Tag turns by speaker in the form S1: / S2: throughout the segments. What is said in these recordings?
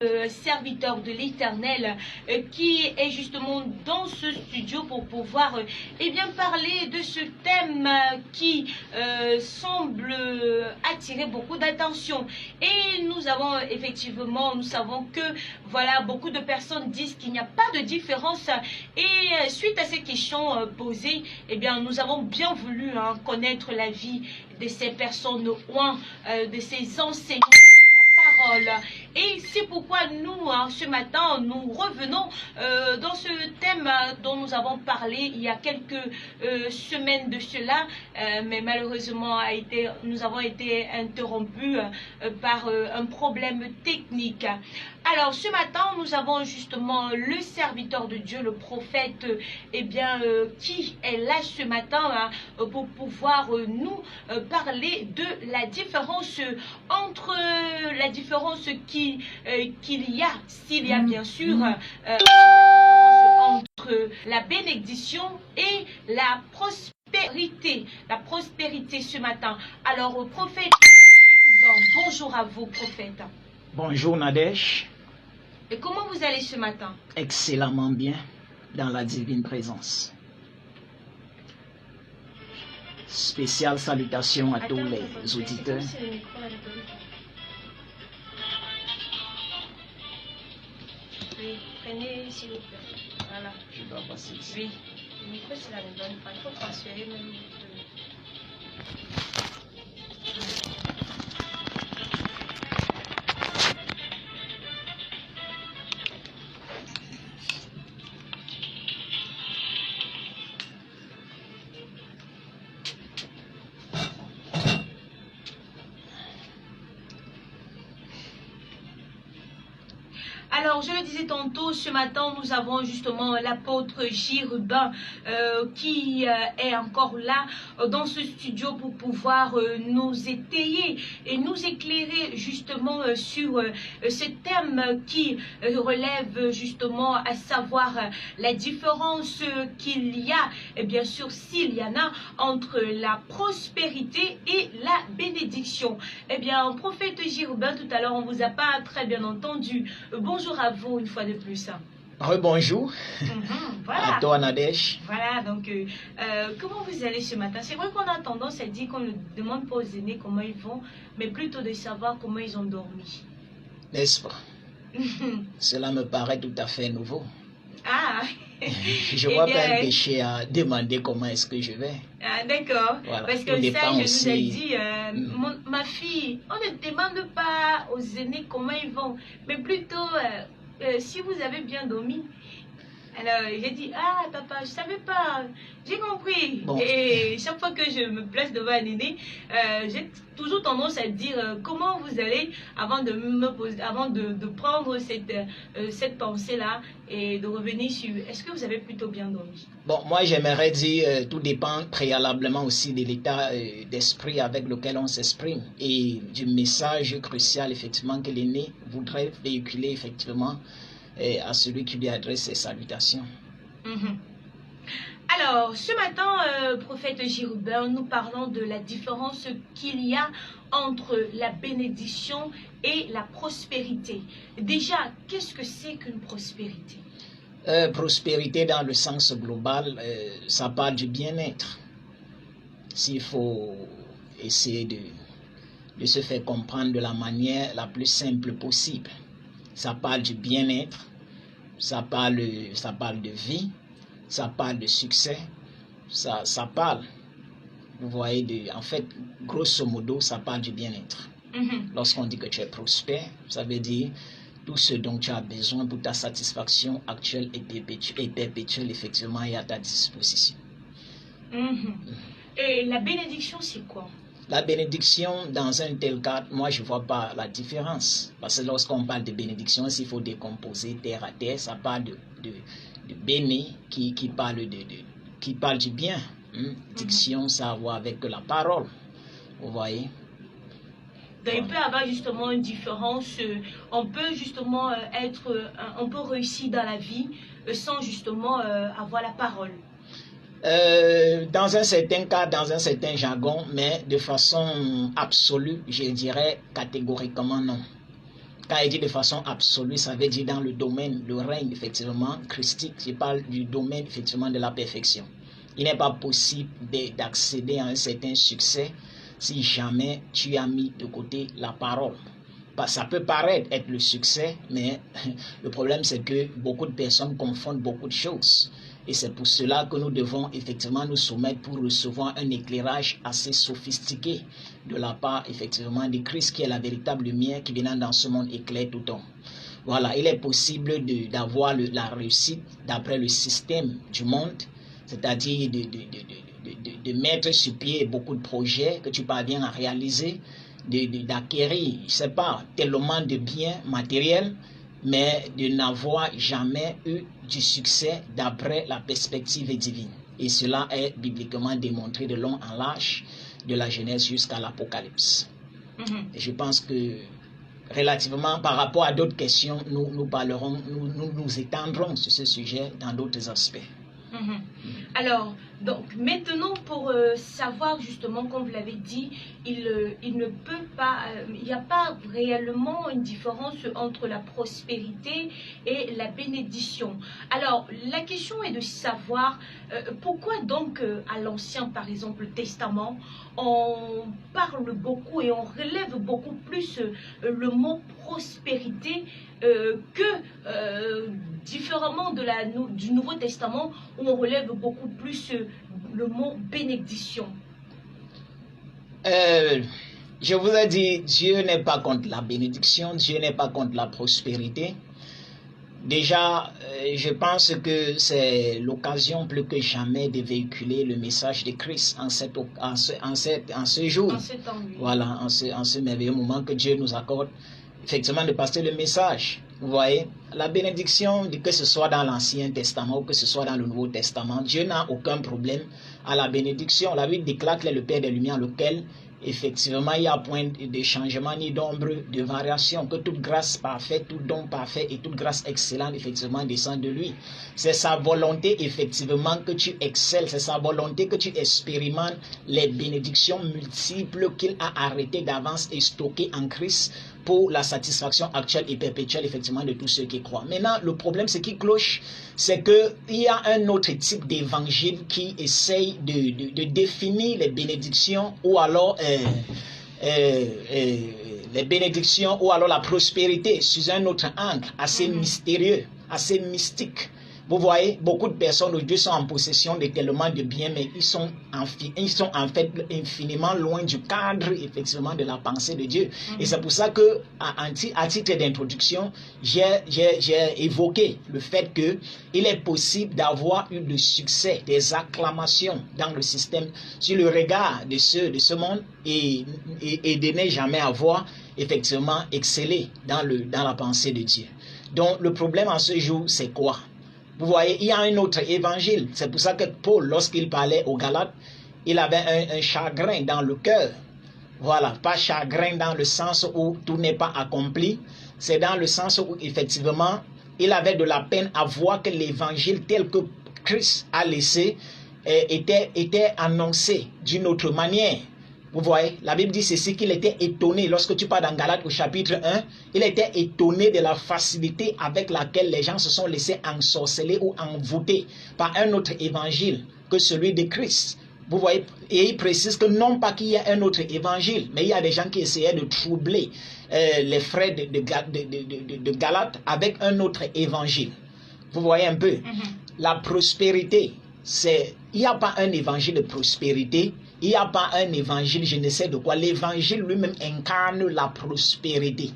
S1: serviteur de l'Éternel qui est justement dans ce studio pour pouvoir eh bien parler de ce thème qui semble attirer beaucoup d'attention. Et nous avons effectivement, nous savons que voilà, beaucoup de personnes disent qu'il n'y a pas de différence. Et suite à ces questions posées, eh bien nous avons bien voulu connaître la vie de ces personnes de ces enseignants. Et c'est pourquoi nous, ce matin, nous revenons dans ce thème dont nous avons parlé il y a quelques semaines de cela, mais malheureusement nous avons été interrompus par un problème technique. Alors ce matin, nous avons justement le serviteur de Dieu, le prophète, qui est là ce matin pour pouvoir nous parler de la différence entre la différence qu'il y a, s'il y a bien sûr, entre la bénédiction et la prospérité. La prospérité ce matin. Alors, prophète, bonjour à vous, prophète.
S2: Bonjour Nadège.
S1: Et comment vous allez ce matin?
S2: Excellemment bien, dans la divine présence. Spéciale salutation à tous les auditeurs.
S1: Oui, prenez s'il vous plaît. Voilà.
S2: Je dois passer ici.
S1: Oui, le micro cela ne donne pas. Il faut transférer même. Alors, je le disais tantôt, ce matin, nous avons justement l'apôtre J. Rubin qui est encore là dans ce studio pour pouvoir nous étayer et nous éclairer justement sur ce thème qui relève justement à savoir la différence qu'il y a, et bien sûr s'il y en a, entre la prospérité et la bénédiction. Eh bien, prophète J. Rubin, tout à l'heure, on ne vous a pas très bien entendu. Bonjour à vous une fois de plus.
S2: Rebonjour.
S1: Voilà.
S2: À toi Nadège.
S1: Voilà, donc comment vous allez ce matin? C'est vrai qu'on a tendance à dire qu'on ne demande pas aux aînés comment ils vont, mais plutôt de savoir comment ils ont dormi.
S2: N'est-ce pas? Cela me paraît tout à fait nouveau.
S1: Ah.
S2: Je vois pas un péché à demander comment est-ce que je vais.
S1: Ah, d'accord.
S2: Voilà.
S1: Parce que ça, je nous ai dit, ma fille, on ne demande pas aux aînés comment ils vont, mais plutôt si vous avez bien dormi. Alors, j'ai dit, ah papa, je ne savais pas, j'ai compris. Bon. Et chaque fois que je me place devant un aîné, j'ai toujours tendance à dire comment vous allez avant de me poser, avant de prendre cette pensée-là et de revenir sur, est-ce que vous avez plutôt bien dormi?
S2: Bon, moi j'aimerais dire, tout dépend préalablement aussi de l'état d'esprit avec lequel on s'exprime et du message crucial effectivement que l'aîné voudrait véhiculer effectivement à celui qui lui adresse ses salutations.
S1: Alors, ce matin, prophète J. Rubin, nous parlons de la différence qu'il y a entre la bénédiction et la prospérité. Déjà, qu'est-ce que c'est qu'une prospérité?
S2: Prospérité dans le sens global, ça parle du bien-être. S'il faut essayer de se faire comprendre de la manière la plus simple possible. Ça parle du bien-être, ça parle de vie, ça parle de succès, ça parle, vous voyez, en fait, grosso modo, ça parle du bien-être. Lorsqu'on dit que tu es prospère, ça veut dire tout ce dont tu as besoin pour ta satisfaction actuelle et perpétuelle, effectivement, est à ta disposition.
S1: Et la bénédiction, c'est quoi?
S2: La bénédiction, dans un tel cas, moi je ne vois pas la différence. Parce que lorsqu'on parle de bénédiction, s'il faut décomposer terre à terre, ça parle de béné qui parle du bien. Diction, ça a à voir avec la parole. Vous voyez?
S1: Donc, il peut y avoir justement une différence. On peut justement on peut réussir dans la vie sans justement avoir la parole.
S2: Dans un certain cas, dans un certain jargon, mais de façon absolue, je dirais catégoriquement non. Quand il dit de façon absolue, ça veut dire dans le domaine, le règne, effectivement, christique. Je parle du domaine, effectivement, de la perfection. Il n'est pas possible d'accéder à un certain succès si jamais tu as mis de côté la parole. Ça peut paraître être le succès, mais le problème c'est que beaucoup de personnes confondent beaucoup de choses. Et c'est pour cela que nous devons effectivement nous soumettre pour recevoir un éclairage assez sophistiqué de la part effectivement de Christ qui est la véritable lumière qui venant dans ce monde éclaire tout temps. Voilà, il est possible d'avoir la réussite d'après le système du monde, c'est-à-dire de mettre sur pied beaucoup de projets que tu parviens à réaliser, d'acquérir, je ne sais pas, tellement de biens matériels, mais de n'avoir jamais eu du succès d'après la perspective divine. Et cela est bibliquement démontré de long en large, de la Genèse jusqu'à l'Apocalypse. Et je pense que relativement par rapport à d'autres questions, nous parlerons, nous étendrons sur ce sujet dans d'autres aspects.
S1: Alors, donc maintenant pour savoir justement, comme vous l'avez dit, il ne peut pas, il n'y a pas réellement une différence entre la prospérité et la bénédiction. Alors, la question est de savoir pourquoi donc à l'Ancien, par exemple, le Testament, on parle beaucoup et on relève beaucoup plus le mot prospérité différemment du Nouveau Testament où on relève beaucoup plus le mot bénédiction.
S2: Je vous ai dit, Dieu n'est pas contre la bénédiction, Dieu n'est pas contre la prospérité. Déjà, je pense que c'est l'occasion plus que jamais de véhiculer le message de Christ en ce jour.
S1: En ce temps, oui.
S2: Voilà, en ce merveilleux moment que Dieu nous accorde, effectivement, de passer le message. Vous voyez, la bénédiction, que ce soit dans l'Ancien Testament ou que ce soit dans le Nouveau Testament, Dieu n'a aucun problème à la bénédiction. La Bible déclare qu'il est le Père des Lumières, lequel, effectivement, il n'y a point de changement ni d'ombre de variation, que toute grâce parfaite, tout don parfait et toute grâce excellente, effectivement, descend de lui. C'est sa volonté, effectivement, que tu excelles, c'est sa volonté que tu expérimentes les bénédictions multiples qu'il a arrêtées d'avance et stockées en Christ pour la satisfaction actuelle et perpétuelle, effectivement, de tous ceux qui croient. Maintenant, le problème, ce qui cloche, c'est qu'il y a un autre type d'évangile qui essaye de définir les bénédictions ou alors les bénédictions ou alors la prospérité sous un autre angle assez mystérieux, assez mystique. Vous voyez, beaucoup de personnes aujourd'hui sont en possession de tellement de biens, mais ils sont en fait infiniment loin du cadre, effectivement, de la pensée de Dieu. Et c'est pour ça que, à titre d'introduction, j'ai évoqué le fait qu'il est possible d'avoir eu le succès, des acclamations dans le système, sur le regard de ceux de ce monde et de ne jamais avoir, effectivement, excellé dans la pensée de Dieu. Donc, le problème en ce jour, c'est quoi? Vous voyez, il y a un autre évangile. C'est pour ça que Paul, lorsqu'il parlait aux Galates, il avait un chagrin dans le cœur. Voilà, pas chagrin dans le sens où tout n'est pas accompli. C'est dans le sens où, effectivement, il avait de la peine à voir que l'évangile tel que Christ a laissé était annoncé d'une autre manière. Vous voyez, la Bible dit ceci, qu'il était étonné. Lorsque tu parles dans Galates au chapitre 1, il était étonné de la facilité avec laquelle les gens se sont laissés ensorceler ou envoûter par un autre évangile que celui de Christ. Vous voyez, et il précise que non pas qu'il y a un autre évangile, mais il y a des gens qui essayaient de troubler les frères de Galates avec un autre évangile. Vous voyez un peu, la prospérité, il n'y a pas un évangile de prospérité. Il n'y a pas un évangile, je ne sais de quoi. L'évangile lui-même incarne la prospérité.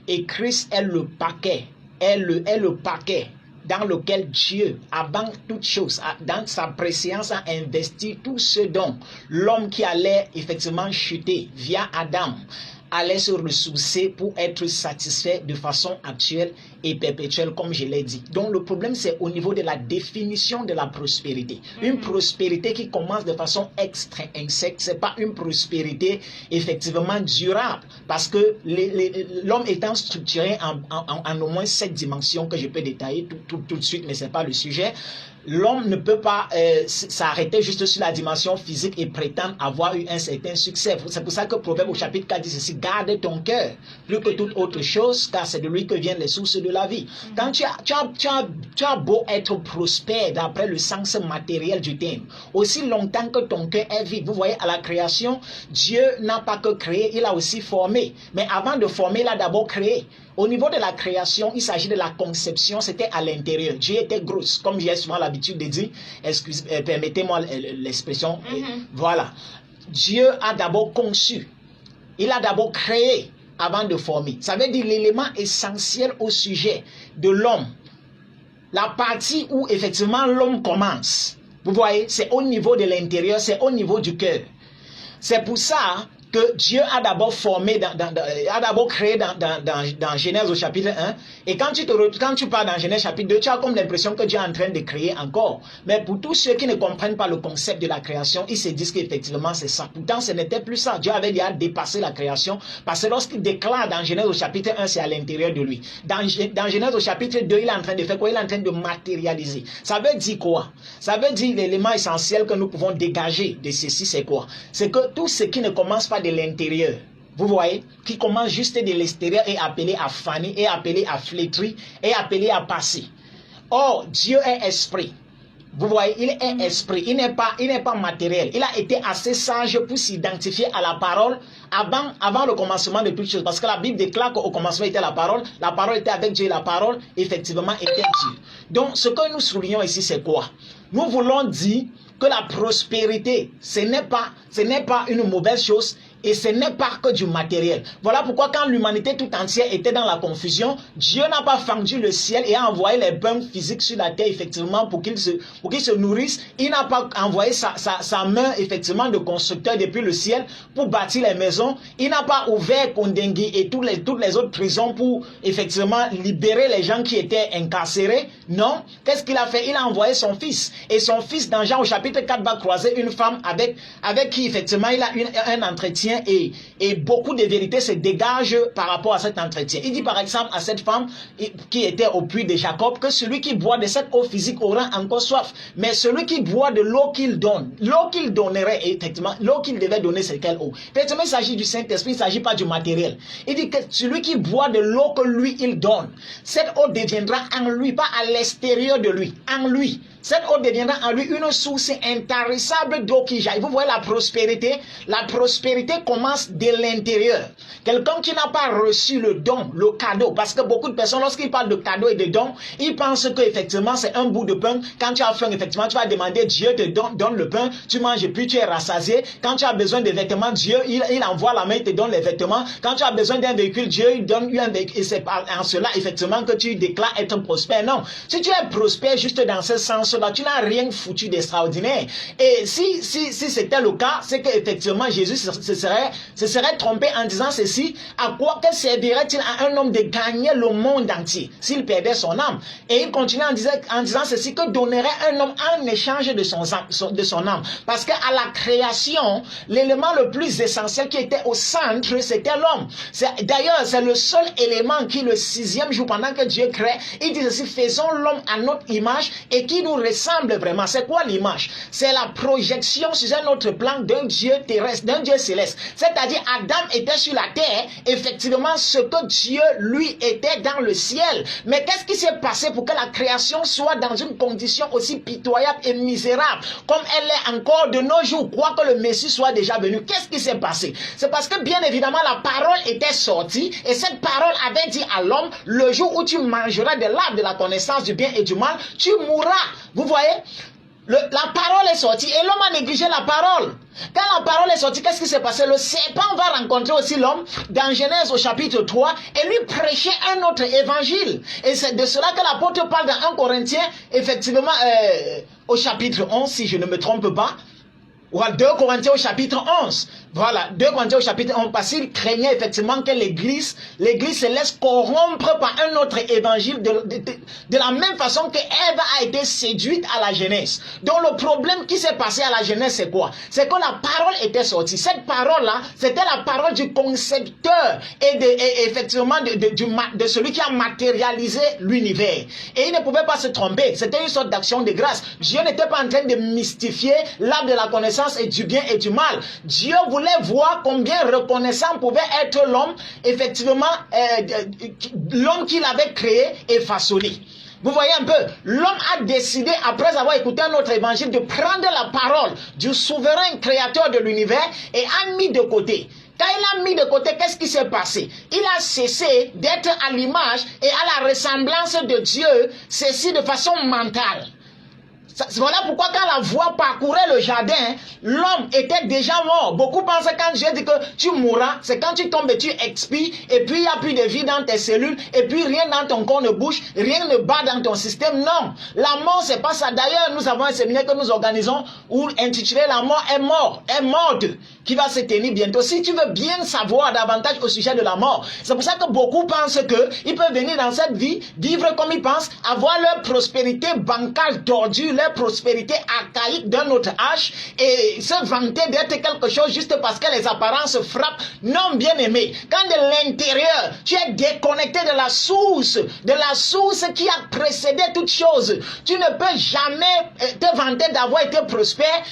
S2: Et Christ est le paquet, est le paquet dans lequel Dieu, avant toute chose, dans sa préscience, a investi tout ce dont l'homme qui allait effectivement chuter via Adam allait se ressourcer pour être satisfait de façon actuelle et perpétuelle, comme je l'ai dit. Donc le problème, c'est au niveau de la définition de la prospérité. Une prospérité qui commence de façon extrinsèque, c'est pas une prospérité effectivement durable, parce que l'homme étant structuré en au moins 7 dimensions que je peux détailler tout de suite, mais c'est pas le sujet. l'homme ne peut pas s'arrêter juste sur la dimension physique et prétendre avoir eu un certain succès. C'est pour ça que Proverbe au chapitre 4 dit ceci: garde ton cœur plus que toute autre chose, car c'est de lui que viennent les sources de la vie. Quand tu as beau être prospère d'après le sens matériel du terme, aussi longtemps que ton cœur est vide. Vous voyez, à la création, Dieu n'a pas que créé, il a aussi formé. Mais avant de former, il a d'abord créé. Au niveau de la création, il s'agit de la conception, c'était à l'intérieur. Dieu était gros, comme j'ai souvent l'habitude de dire, permettez-moi l'expression, voilà. Dieu a d'abord conçu, il a d'abord créé avant de former. Ça veut dire l'élément essentiel au sujet de l'homme. La partie où effectivement l'homme commence, vous voyez, c'est au niveau de l'intérieur, c'est au niveau du cœur. C'est pour ça que Dieu a d'abord formé, a d'abord créé dans Genèse au chapitre 1. Et quand tu pars dans Genèse chapitre 2, tu as comme l'impression que Dieu est en train de créer encore. Mais pour tous ceux qui ne comprennent pas le concept de la création, ils se disent qu'effectivement c'est ça. Pourtant, ce n'était plus ça. Dieu avait déjà dépassé la création. Parce que lorsqu'il déclare dans Genèse au chapitre 1, c'est à l'intérieur de lui. Dans Genèse au chapitre 2, il est en train de faire quoi? Il est en train de matérialiser. Ça veut dire quoi? Ça veut dire l'élément essentiel que nous pouvons dégager de ceci, c'est quoi? C'est que tout ce qui ne commence pas de l'intérieur, vous voyez, qui commence juste de l'extérieur est appelé à faner, est appelé à flétrir, est appelé à passer. Or, Dieu est esprit. Vous voyez, il est esprit, il n'est pas matériel. Il a été assez sage pour s'identifier à la parole avant le commencement de toutes choses. Parce que la Bible déclare qu'au commencement était la parole était avec Dieu, la parole effectivement était Dieu. Donc, ce que nous soulignons ici, c'est quoi? Nous voulons dire que la prospérité, ce n'est pas une mauvaise chose. Et ce n'est pas que du matériel. Voilà pourquoi quand l'humanité tout entière était dans la confusion, Dieu n'a pas fendu le ciel et a envoyé les pains physiques sur la terre, effectivement, pour qu'ils se nourrissent. Il n'a pas envoyé sa main, effectivement, de constructeur depuis le ciel pour bâtir les maisons. Il n'a pas ouvert Kondengui et toutes les autres prisons pour, effectivement, libérer les gens qui étaient incarcérés. Non. Qu'est-ce qu'il a fait? Il a envoyé son fils. Et son fils, dans Jean au chapitre 4, va croiser une femme avec qui, effectivement, il a un entretien. Et beaucoup de vérités se dégagent par rapport à cet entretien. Il dit par exemple à cette femme qui était au puits de Jacob que celui qui boit de cette eau physique aura encore soif. Mais celui qui boit de l'eau qu'il donne, l'eau qu'il donnerait, effectivement, l'eau qu'il devait donner, c'est quelle eau? Effectivement, il s'agit du Saint-Esprit, il ne s'agit pas du matériel. Il dit que celui qui boit de l'eau que lui, il donne, cette eau deviendra en lui, pas à l'extérieur de lui, en lui. Cette eau deviendra en lui une source intarissable d'eau qui jaillit. Vous voyez la prospérité commence de l'intérieur. Quelqu'un qui n'a pas reçu le don, le cadeau, parce que beaucoup de personnes, lorsqu'ils parlent de cadeau et de don, ils pensent qu'effectivement c'est un bout de pain. Quand tu as faim, effectivement, tu vas demander, Dieu te donne le pain, tu manges et puis tu es rassasié. Quand tu as besoin de vêtements, Dieu, il envoie la main, il te donne les vêtements. Quand tu as besoin d'un véhicule, Dieu, il donne un véhicule. Et c'est en cela, effectivement, que tu déclares être prospère. Non. Si tu es prospère juste dans ce sens-là, tu n'as rien foutu d'extraordinaire. Et si c'était le cas, c'est qu'effectivement, Jésus se serait trompé en disant ceci. À quoi que servirait-il à un homme de gagner le monde entier s'il perdait son âme? Et il continue en disant ceci, que donnerait un homme en échange de son âme. Parce qu'à la création, l'élément le plus essentiel qui était au centre, c'était l'homme. D'ailleurs, c'est le seul élément qui, le 6e jour, pendant que Dieu crée, il dit ceci, faisons l'homme à notre image et qui nous ressemble vraiment. C'est quoi l'image? C'est la projection sur un autre plan d'un Dieu terrestre, d'un Dieu céleste. C'est-à-dire, Adam était sur la terre, effectivement, ce que Dieu, lui, était dans le ciel. Mais qu'est-ce qui s'est passé pour que la création soit dans une condition aussi pitoyable et misérable, comme elle est encore de nos jours, quoi que le Messie soit déjà venu? Qu'est-ce qui s'est passé? C'est parce que, bien évidemment, la parole était sortie, et cette parole avait dit à l'homme, le jour où tu mangeras de l'arbre de la connaissance du bien et du mal, tu mourras. Vous voyez? La parole est sortie et l'homme a négligé la parole. Quand la parole est sortie, qu'est-ce qui s'est passé? Le serpent va rencontrer aussi l'homme dans Genèse au chapitre 3 et lui prêcher un autre évangile. Et c'est de cela que l'apôtre parle dans 1 Corinthiens, effectivement, au chapitre 11, si je ne me trompe pas. Voilà, 2 Corinthiens au chapitre 11. Voilà, 2 Corinthiens au chapitre 11, parce qu'il craignait effectivement que l'Église se laisse corrompre par un autre évangile de la même façon que Ève a été séduite à la Genèse. Donc le problème qui s'est passé à la Genèse, c'est quoi? C'est que la parole était sortie. Cette parole-là, c'était la parole du concepteur et effectivement de celui qui a matérialisé l'univers. Et il ne pouvait pas se tromper. C'était une sorte d'action de grâce. Dieu n'était pas en train de mystifier l'arbre de la connaissance et du bien et du mal. Dieu voulait voir combien reconnaissant pouvait être l'homme, effectivement, l'homme qu'il avait créé et façonné. Vous voyez un peu, l'homme a décidé, après avoir écouté un autre évangile, de prendre la parole du souverain créateur de l'univers et a mis de côté. Quand il a mis de côté, qu'est-ce qui s'est passé? Il a cessé d'être à l'image et à la ressemblance de Dieu, ceci de façon mentale. Voilà pourquoi quand la voix parcourait le jardin, l'homme était déjà mort. Beaucoup pensent quand Dieu dit que tu mourras, c'est quand tu tombes et tu expires, et puis il n'y a plus de vie dans tes cellules, et puis rien dans ton corps ne bouge, rien ne bat dans ton système. Non, la mort c'est pas ça. D'ailleurs, nous avons un séminaire que nous organisons où intitulé La mort est morte, qui va se tenir bientôt. Si tu veux bien savoir davantage au sujet de la mort, c'est pour ça que beaucoup pensent qu'ils peuvent venir dans cette vie, vivre comme ils pensent, avoir leur prospérité bancale tordue, leur prospérité archaïque d'un autre âge et se vanter d'être quelque chose juste parce que les apparences frappent. Non, bien aimé, quand de l'intérieur tu es déconnecté de la source qui a précédé toute chose, tu ne peux jamais te vanter d'avoir été prospère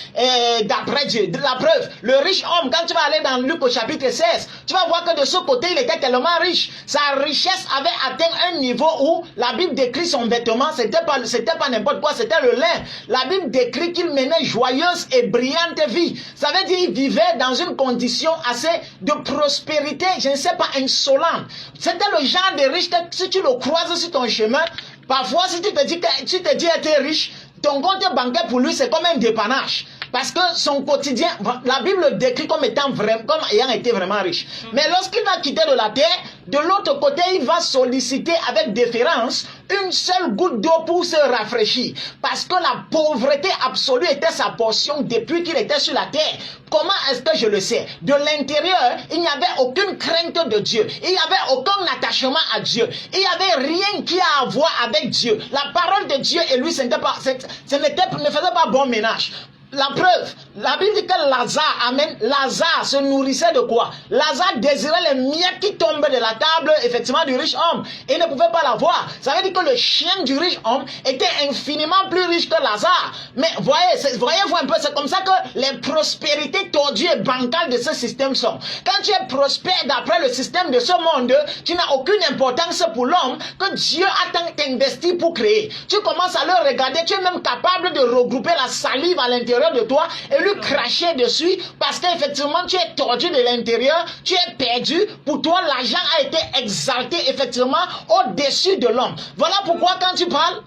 S2: d'après Dieu. De la preuve, le riche homme, quand tu vas aller dans Luc au chapitre 16, tu vas voir que de ce côté il était tellement riche, sa richesse avait atteint un niveau où la Bible décrit son vêtement, c'était pas n'importe quoi, c'était le lin. La Bible décrit qu'il menait joyeuse et brillante vie. Ça veut dire qu'il vivait dans une condition assez de prospérité, je ne sais pas, insolente. C'était le genre de riche que si tu le croises sur ton chemin, parfois si tu te dis être riche, ton compte bancaire pour lui c'est comme un dépannage. Parce que son quotidien, la Bible le décrit comme ayant été vraiment riche. Mais lorsqu'il va quitter de la terre, de l'autre côté, il va solliciter avec déférence une seule goutte d'eau pour se rafraîchir. Parce que la pauvreté absolue était sa portion depuis qu'il était sur la terre. Comment est-ce que je le sais? De l'intérieur, il n'y avait aucune crainte de Dieu. Il n'y avait aucun attachement à Dieu. Il n'y avait rien qui a à voir avec Dieu. La parole de Dieu et lui, ne faisait pas bon ménage. La preuve, la Bible dit que Lazare se nourrissait de quoi? Lazare désirait les miettes qui tombaient de la table, effectivement, du riche homme. Et ne pouvait pas l'avoir. Ça veut dire que le chien du riche homme était infiniment plus riche que Lazare. Mais voyez-vous un peu, c'est comme ça que les prospérités tordues et bancales de ce système sont. Quand tu es prospère d'après le système de ce monde, tu n'as aucune importance pour l'homme que Dieu a tant investi pour créer. Tu commences à le regarder, tu es même capable de regrouper la salive à l'intérieur de toi et lui cracher dessus parce qu'effectivement tu es tordu de l'intérieur, tu es perdu. Pour toi l'argent a été exalté effectivement au-dessus de l'homme. Voilà pourquoi quand tu parles,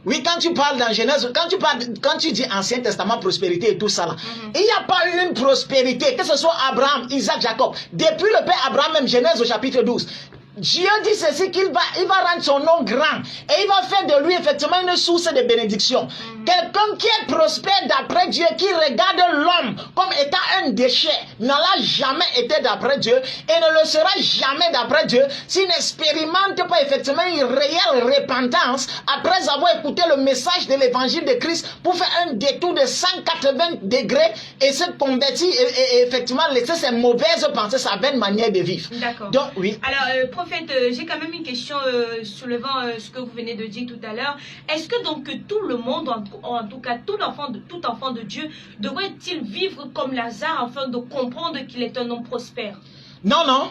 S2: oui, quand tu parles dans Genèse, quand tu dis Ancien Testament, prospérité et tout ça là, il n'y a pas eu une prospérité, que ce soit Abraham, Isaac, Jacob, depuis le père Abraham, même Genèse au chapitre 12. Dieu dit ceci, il va rendre son nom grand et il va faire de lui effectivement une source de bénédiction. Quelqu'un qui est prospère d'après Dieu, qui regarde l'homme comme étant un déchet, n'en a jamais été d'après Dieu et ne le sera jamais d'après Dieu s'il n'expérimente pas effectivement une réelle repentance après avoir écouté le message de l'évangile de Christ pour faire un détour de 180 degrés et se convertir et effectivement laisser ses mauvaises pensées, sa vaine manière de vivre.
S1: D'accord.
S2: Donc, oui.
S1: Alors, prophète, j'ai quand même une question soulevant ce que vous venez de dire tout à l'heure. Est-ce que donc tout le monde, en tout cas tout enfant de Dieu, devrait-il vivre comme Lazare afin de comprendre qu'il est un homme prospère?
S2: Non, non.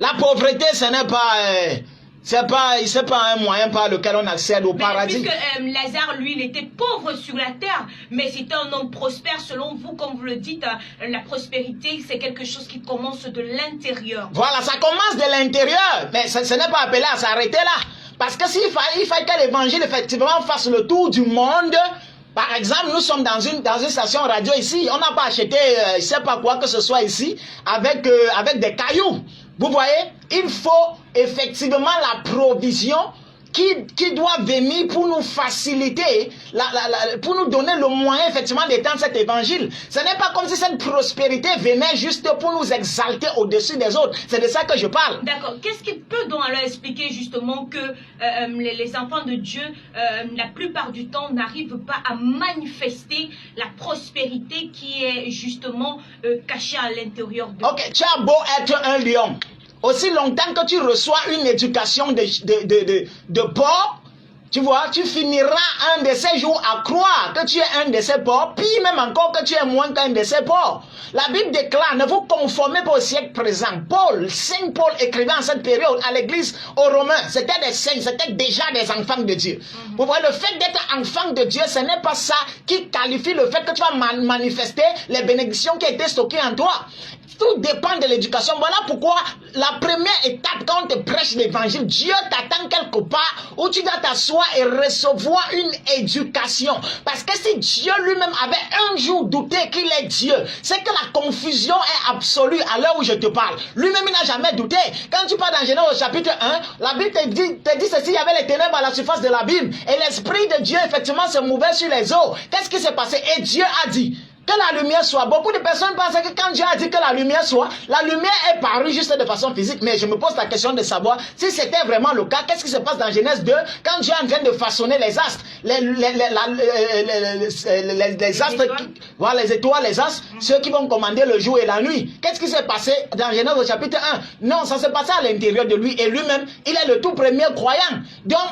S2: La pauvreté, ce n'est pas... c'est pas un moyen par lequel on accède au paradis.
S1: Puisque Lazare, lui, il était pauvre sur la terre, mais c'était un homme prospère. Selon vous, comme vous le dites, la prospérité, c'est quelque chose qui commence de l'intérieur.
S2: Voilà, ça commence de l'intérieur, mais ce n'est pas appelé à s'arrêter là. Parce que s'il fallait que l'évangile, effectivement, fasse le tour du monde... Par exemple, nous sommes dans une station radio ici, on n'a pas acheté, je ne sais pas quoi que ce soit ici, avec des cailloux. Vous voyez, il faut effectivement la provision qui doit venir pour nous faciliter, pour nous donner le moyen effectivement d'étendre cet évangile. Ce n'est pas comme si cette prospérité venait juste pour nous exalter au-dessus des autres. C'est de ça que je parle.
S1: D'accord. Qu'est-ce qui peut donc alors expliquer justement que les enfants de Dieu, la plupart du temps, n'arrivent pas à manifester la prospérité qui est justement cachée à l'intérieur d'eux?
S2: Ok, tu as beau être un lion. Aussi longtemps que tu reçois une éducation de porc, tu vois, tu finiras un de ces jours à croire que tu es un de ces porcs, puis même encore que tu es moins qu'un de ces porcs. La Bible déclare, ne vous conformez pas au siècle présent. Saint Paul écrivait en cette période à l'église aux Romains, c'était des saints, c'était déjà des enfants de Dieu. Vous voyez, le fait d'être enfant de Dieu, ce n'est pas ça qui qualifie le fait que tu vas manifester les bénédictions qui étaient stockées en toi. Tout dépend de l'éducation. Voilà pourquoi la première étape quand on te prêche l'évangile, Dieu t'attend quelque part où tu dois t'asseoir et recevoir une éducation. Parce que si Dieu lui-même avait un jour douté qu'il est Dieu, c'est que la confusion est absolue à l'heure où je te parle. Lui-même, il n'a jamais douté. Quand tu parles dans Genèse au chapitre 1, la Bible te dit ceci, il y avait les ténèbres à la surface de l'abîme et l'Esprit de Dieu effectivement se mouvait sur les eaux. Qu'est-ce qui s'est passé? Et Dieu a dit que la lumière soit. Beaucoup de personnes pensent que quand Dieu a dit que la lumière soit, la lumière est parue juste de façon physique. Mais je me pose la question de savoir si c'était vraiment le cas. Qu'est-ce qui se passe dans Genèse 2 quand Dieu est en train de façonner les astres, les astres, voilà, les étoiles, les astres, ceux qui vont commander le jour et la nuit. Qu'est-ce qui s'est passé dans Genèse au chapitre 1? Non, ça s'est passé à l'intérieur de lui et lui-même, il est le tout premier croyant. Donc,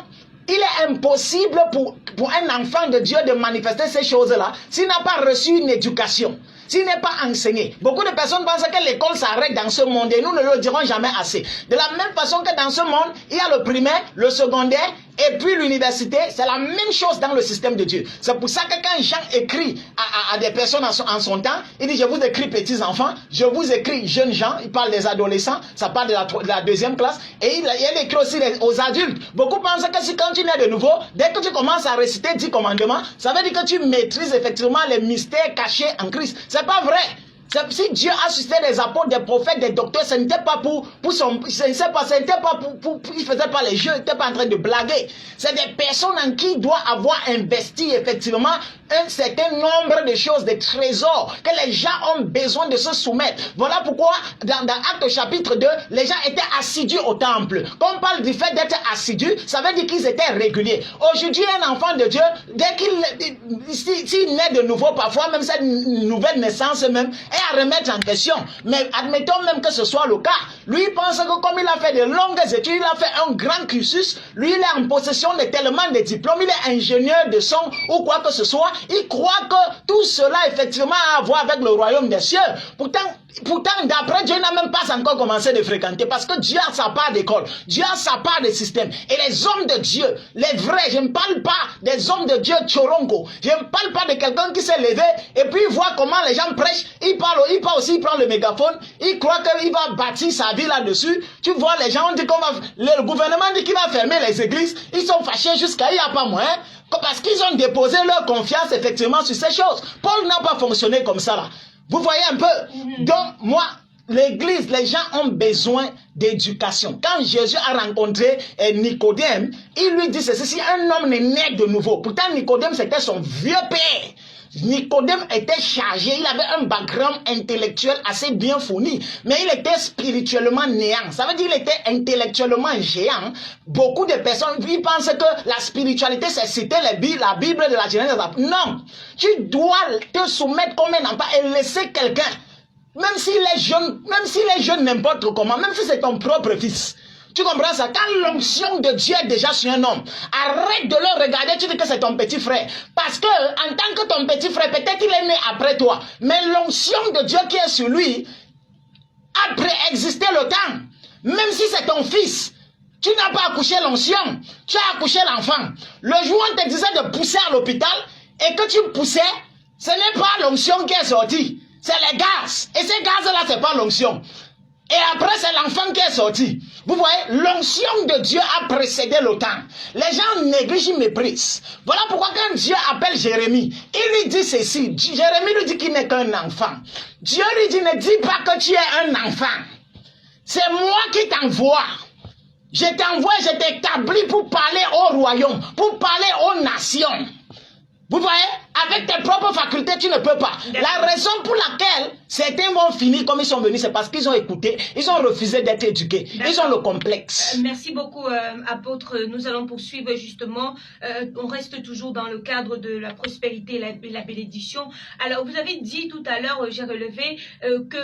S2: il est impossible pour un enfant de Dieu de manifester ces choses-là s'il n'a pas reçu une éducation, s'il n'est pas enseigné. Beaucoup de personnes pensent que l'école s'arrête dans ce monde et nous ne le dirons jamais assez. De la même façon que dans ce monde, il y a le primaire, le secondaire et puis l'université, c'est la même chose dans le système de Dieu. C'est pour ça que quand Jean écrit à des personnes en son temps, il dit je vous écris petits enfants, je vous écris jeunes gens, il parle des adolescents, ça parle de la deuxième classe et il écrit aussi aux adultes. Beaucoup pensent que si quand tu nais de nouveau, dès que tu commences à réciter 10 commandements, ça veut dire que tu maîtrises effectivement les mystères cachés en Christ. C'est pas vrai. Si Dieu a suscité des apôtres, des prophètes, des docteurs, ce n'était pas il faisait pas les jeux, il n'était pas en train de blaguer. C'est des personnes en qui il doit avoir investi effectivement un certain nombre de choses, des trésors, que les gens ont besoin de se soumettre. Voilà pourquoi dans Actes chapitre 2, les gens étaient assidus au temple. Quand on parle du fait d'être assidus, ça veut dire qu'ils étaient réguliers. Aujourd'hui, un enfant de Dieu, dès s'il naît de nouveau, parfois même cette nouvelle naissance même, est à remettre en question. Mais admettons même que ce soit le cas. Lui, il pense que comme il a fait de longues études, il a fait un grand cursus, lui, il est en possession de tellement de diplômes, il est ingénieur de son ou quoi que ce soit, il croit que tout cela, effectivement, a à voir avec le royaume des cieux. Pourtant, d'après Dieu, n'a même pas encore commencé de fréquenter parce que Dieu a sa part d'école, Dieu a sa part de système. Et les hommes de Dieu, les vrais, je ne parle pas des hommes de Dieu tchorongo, je ne parle pas de quelqu'un qui s'est levé et puis il voit comment les gens prêchent, il parle aussi, il prend le mégaphone, il croit qu'il va bâtir sa vie là-dessus. Tu vois, les gens ont dit le gouvernement dit qu'il va fermer les églises, ils sont fâchés jusqu'à il n'y a pas moyen. Parce qu'ils ont déposé leur confiance effectivement sur ces choses. Paul n'a pas fonctionné comme ça là. Vous voyez un peu? Donc moi, l'église, les gens ont besoin d'éducation. Quand Jésus a rencontré Nicodème, il lui dit ceci, si un homme n'est né de nouveau, pourtant Nicodème c'était son vieux père. Nicodème était chargé, il avait un background intellectuel assez bien fourni, mais il était spirituellement néant. Ça veut dire qu'il était intellectuellement géant. Beaucoup de personnes ils pensent que la spiritualité c'est citer la Bible de la Genèse. Non, tu dois te soumettre comme un enfant et laisser quelqu'un, même s'il est jeune n'importe comment, même si c'est ton propre fils. Tu comprends ça? Quand l'onction de Dieu est déjà sur un homme, arrête de le regarder, tu dis que c'est ton petit frère. Parce que, en tant que ton petit frère, peut-être qu'il est né après toi. Mais l'onction de Dieu qui est sur lui a préexisté le temps. Même si c'est ton fils, tu n'as pas accouché l'onction, tu as accouché l'enfant. Le jour où on te disait de pousser à l'hôpital et que tu poussais, ce n'est pas l'onction qui est sortie, c'est les gaz. Et ces gaz-là, ce n'est pas l'onction. Et après, c'est l'enfant qui est sorti. Vous voyez, l'onction de Dieu a précédé le temps. Les gens négligent, ils méprisent. Voilà pourquoi quand Dieu appelle Jérémie, il lui dit ceci. Jérémie lui dit qu'il n'est qu'un enfant. Dieu lui dit, ne dis pas que tu es un enfant. C'est moi qui t'envoie. Je t'envoie, je t'établis pour parler au royaume, pour parler aux nations. Vous voyez, avec tes propres facultés, tu ne peux pas. La raison pour laquelle certains vont finir comme ils sont venus, c'est parce qu'ils ont écouté, ils ont refusé d'être éduqués. Ils ont le complexe.
S1: Merci beaucoup, apôtre. Nous allons poursuivre justement. On reste toujours dans le cadre de la prospérité et la bénédiction. Alors, vous avez dit tout à l'heure, j'ai relevé que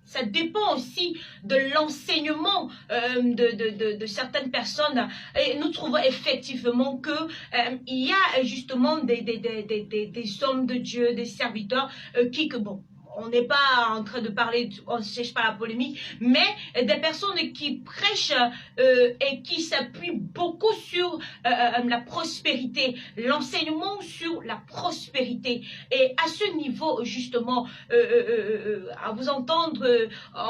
S1: ça dépend aussi de l'enseignement de certaines personnes. Et nous trouvons effectivement que il y a justement des hommes de Dieu, des serviteurs bon, on n'est pas en train de parler, on ne cherche pas la polémique, mais des personnes qui prêchent et qui s'appuient beaucoup sur la prospérité, l'enseignement sur la prospérité. Et à ce niveau, justement, à vous entendre,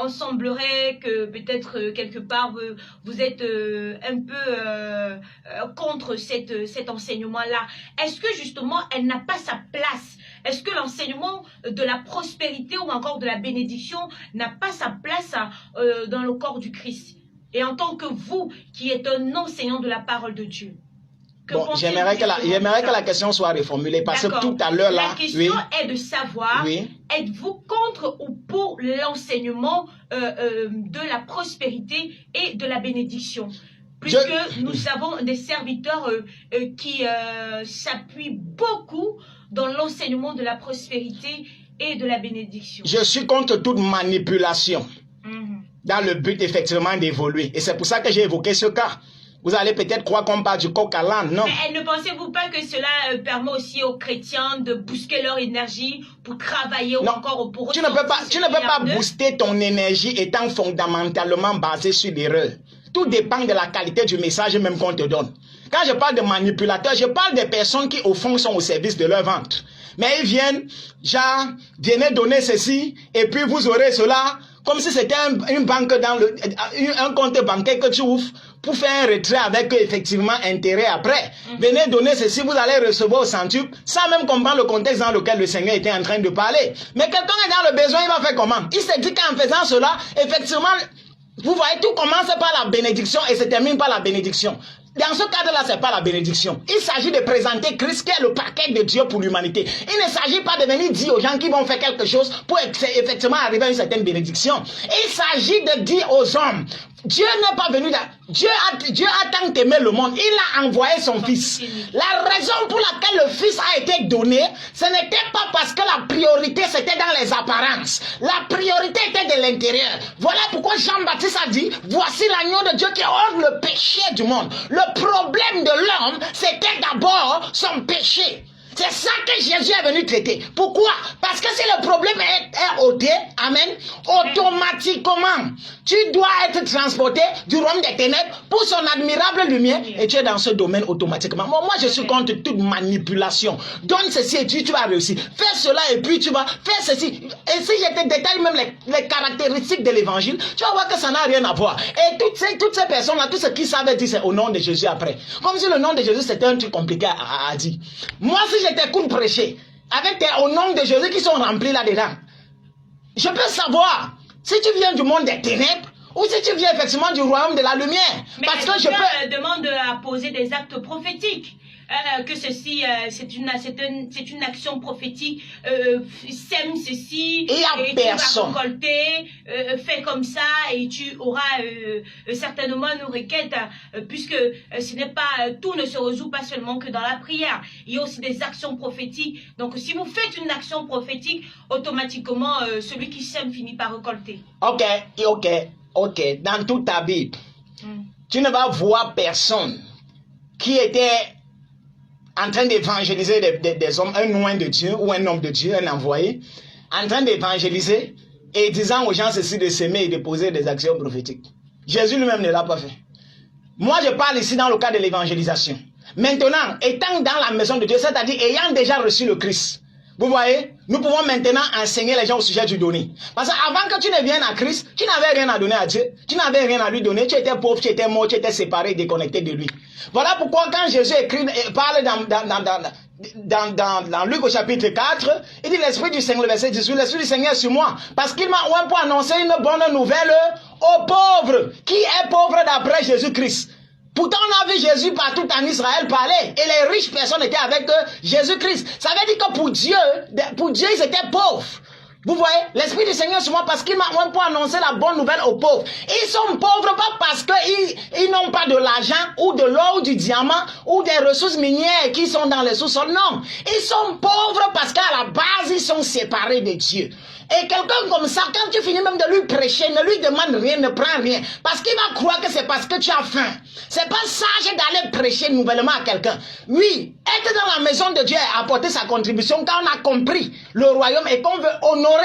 S1: on semblerait que peut-être quelque part, vous êtes un peu contre cet enseignement-là. Est-ce que justement, elle n'a pas sa place? Est-ce que l'enseignement de la prospérité ou encore de la bénédiction n'a pas sa place dans le corps du Christ? Et en tant que vous, qui êtes un enseignant de la parole de Dieu,
S2: bon, j'aimerais que la question soit reformulée parce que tout à l'heure là...
S1: La question est de savoir, êtes-vous contre ou pour l'enseignement de la prospérité et de la bénédiction? Puisque nous avons des serviteurs qui s'appuient beaucoup dans l'enseignement de la prospérité et de la bénédiction.
S2: Je suis contre toute manipulation dans le but effectivement d'évoluer. Et c'est pour ça que j'ai évoqué ce cas. Vous allez peut-être croire qu'on parle du coq à l'âne, non?
S1: Mais ne pensez-vous pas que cela permet aussi aux chrétiens de booster leur énergie pour travailler ou encore pour...
S2: Tu ne peux pas booster ton énergie étant fondamentalement basé sur l'erreur. Tout dépend de la qualité du message même qu'on te donne. Quand je parle de manipulateurs, je parle des personnes qui au fond sont au service de leur ventre. Mais ils viennent, genre, venez donner ceci et puis vous aurez cela, comme si c'était une banque un compte bancaire que tu ouvres pour faire un retrait avec effectivement intérêt après. Venez donner ceci, vous allez recevoir au centuple, sans même comprendre le contexte dans lequel le Seigneur était en train de parler. Mais quelqu'un est dans le besoin, il va faire comment? Il se dit qu'en faisant cela, effectivement, vous voyez, tout commence par la bénédiction et se termine par la bénédiction. Dans ce cadre-là, ce n'est pas la bénédiction. Il s'agit de présenter Christ qui est le paquet de Dieu pour l'humanité. Il ne s'agit pas de venir dire aux gens qui vont faire quelque chose pour effectivement arriver à une certaine bénédiction. Il s'agit de dire aux hommes, Dieu n'est pas venu Dieu a tant aimé le monde, il a envoyé son fils. La raison pour laquelle le fils a été donné, ce n'était pas parce que la priorité c'était dans les apparences. La priorité était de l'intérieur. Voilà pourquoi Jean-Baptiste a dit, voici l'agneau de Dieu qui ôte le péché du monde. Le problème de l'homme, c'était d'abord son péché. C'est ça que Jésus est venu traiter. Pourquoi? Parce que si le problème est ôté, amen, automatiquement, tu dois être transporté du royaume des ténèbres pour son admirable lumière et tu es dans ce domaine automatiquement. Moi, je suis contre toute manipulation. Donne ceci et tu vas réussir. Fais cela et puis tu vas faire ceci. Et si je te détaille même les caractéristiques de l'évangile, tu vas voir que ça n'a rien à voir. Et toutes ces personnes-là, tout ce qu'ils savent dire, c'est au nom de Jésus après. Comme si le nom de Jésus, c'était un truc compliqué à dire. Moi, si je t'écoute prêcher, avec au nom de Jésus qui sont remplis là-dedans, je peux savoir si tu viens du monde des ténèbres ou si tu viens effectivement du royaume de la lumière.
S1: Mais
S2: parce que je peux...
S1: demande à poser des actes prophétiques. Que ceci, c'est une action prophétique, sème ceci,
S2: et
S1: tu vas récolter, fais comme ça et tu auras certainement une requête, puisque ce n'est pas, tout ne se résout pas seulement que dans la prière, il y a aussi des actions prophétiques. Donc si vous faites une action prophétique, automatiquement celui qui sème finit par récolter.
S2: Ok, dans toute ta Bible, tu ne vas voir personne qui était en train d'évangéliser des hommes, un oint de Dieu ou un homme de Dieu, un envoyé, en train d'évangéliser et disant aux gens ceci de s'aimer et de poser des actions prophétiques. Jésus lui-même ne l'a pas fait. Moi, je parle ici dans le cas de l'évangélisation. Maintenant, étant dans la maison de Dieu, c'est-à-dire ayant déjà reçu le Christ, vous voyez, nous pouvons maintenant enseigner les gens au sujet du donner. Parce qu'avant que tu ne viennes à Christ, tu n'avais rien à donner à Dieu. Tu n'avais rien à lui donner. Tu étais pauvre, tu étais mort, tu étais séparé, déconnecté de lui. Voilà pourquoi quand Jésus parle dans Luc au chapitre 4, il dit l'Esprit du Seigneur, le verset 18, l'Esprit du Seigneur est sur moi, parce qu'il m'a oint pour annoncer une bonne nouvelle aux pauvres. Qui est pauvre d'après Jésus-Christ? Pourtant, on a vu Jésus partout en Israël parler, et les riches personnes étaient avec Jésus-Christ. Ça veut dire que pour Dieu, ils étaient pauvres. Vous voyez, l'Esprit du Seigneur sur moi parce qu'il m'a oint pour annoncer la bonne nouvelle aux pauvres. Ils sont pauvres pas parce qu'ils n'ont pas de l'argent ou de l'or ou du diamant ou des ressources minières qui sont dans les sous-sols. Non, ils sont pauvres parce qu'à la base, ils sont séparés de Dieu. Et quelqu'un comme ça, quand tu finis même de lui prêcher, ne lui demande rien, ne prend rien. Parce qu'il va croire que c'est parce que tu as faim. C'est pas sage d'aller prêcher nouvellement à quelqu'un. Oui, être dans la maison de Dieu et apporter sa contribution quand on a compris le royaume et qu'on veut honorer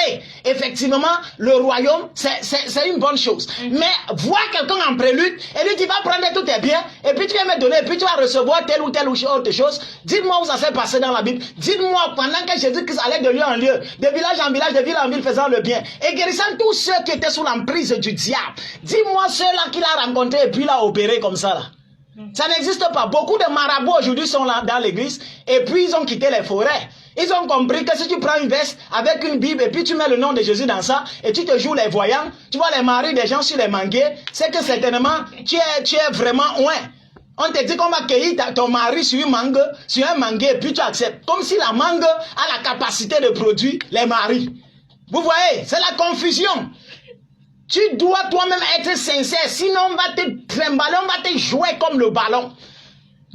S2: effectivement le royaume, c'est une bonne chose. Mais voir quelqu'un en prélude et lui tu vas prendre tous tes biens et puis tu vas me donner et puis tu vas recevoir telle ou telle autre chose. Dites-moi où ça s'est passé dans la Bible. Dites-moi pendant que Jésus-Christ allait de lieu en lieu, de village en village, de ville en ville faisant le bien et guérissant tous ceux qui étaient sous l'emprise du diable. Dis-moi ceux-là qu'il a rencontrés et puis l'a opéré comme ça là. Ça n'existe pas. Beaucoup de marabouts aujourd'hui sont là dans l'église et puis ils ont quitté les forêts. Ils ont compris que si tu prends une veste avec une Bible et puis tu mets le nom de Jésus dans ça et tu te joues les voyants, tu vois les maris des gens sur les manguiers, c'est que certainement tu es vraiment loin. On te dit qu'on va cueillir ton mari sur un manguier et puis tu acceptes. Comme si la mangue a la capacité de produire les maris. Vous voyez, c'est la confusion. Tu dois toi-même être sincère, sinon on va te trimballer, on va te jouer comme le ballon.